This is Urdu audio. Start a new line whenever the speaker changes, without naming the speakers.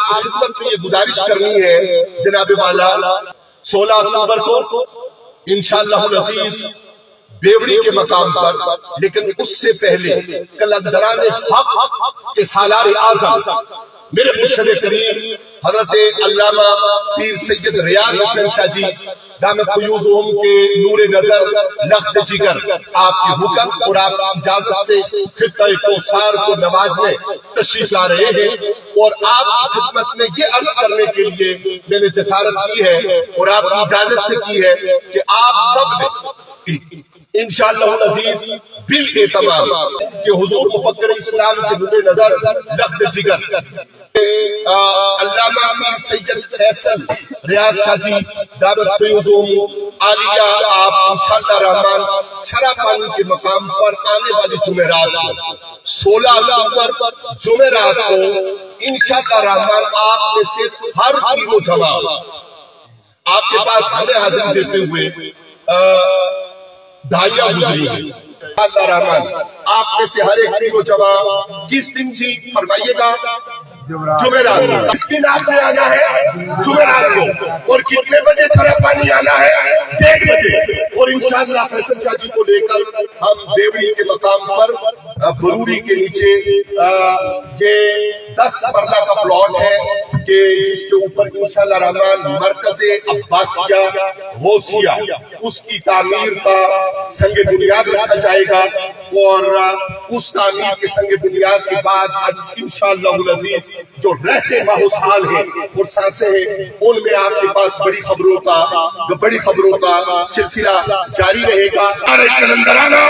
کی خدمت میں یہ گزارش کرنی ہے جناب والا 16 اکتوبر کو انشاءاللہ العزیز بیوڑی کے مقام پر، لیکن اس سے پہلے قلندران حق کے سالار اعظم میرے مرشد کریم حضرت علامہ پیر سید ریاض حسین شاہ جی دامت فیوزہم کے نور نظر لخت جگر آپ کے حکم اور آپ کی اجازت سے خطہ کوثر کو نوازنے تشریف لا رہے ہیں، اور آپ کی خدمت میں یہ عرض کرنے کے لیے میں نے جسارت کی ہے اور آپ کی اجازت سے کی ہے کہ آپ سب نے انشاءاللہ العزیز بالاہتمام کہ حضور مفکر اسلام کے نور نظر لخت جگر علامہ پیر سید فیصل ریاض شاہ جی دعوت فیوزہم عالیہ آپ انشاءاللہ رحمان چھرا پانی کے مقام پر آنے والی جمعرات کو 16 اکتوبر جمعرات کو انشاءاللہ رحمان آپ میں سے ہر پیر و جماع آپ کے پاس ہمیں حاضری دیتے ہوئے دھائیہ گزری ہے اللہ رحمان آپ میں سے ہر ایک پیر و جماع کس دن جی فرمائیے گا؟ جمعرات کو۔ کس دن آپ نے آنا ہے؟ جمعرات کو۔ اور کتنے بجے چھرا پانی آنا ہے؟ 1:30 بجے۔ اور انشاءاللہ فیصل شاہ جی کو لے کر ہم بیوڑی کے مقام پر بروری کے نیچے یہ 10 مرلہ کا پلاٹ ہے کہ جس کے اوپر انشاءاللہ رحمان مرکز عباسیہ غوثیہ اس کی تعمیر کا سنگ بنیاد رکھا جائے گا، اور اس تعمیر کے سنگ بنیاد کے بعد انشاءاللہ العزیز جو رہتے ماحول ہیں اور سانسیں ہیں ان میں آپ کے پاس بڑی خبروں کا سلسلہ جاری رہے گا۔ قلندرانہ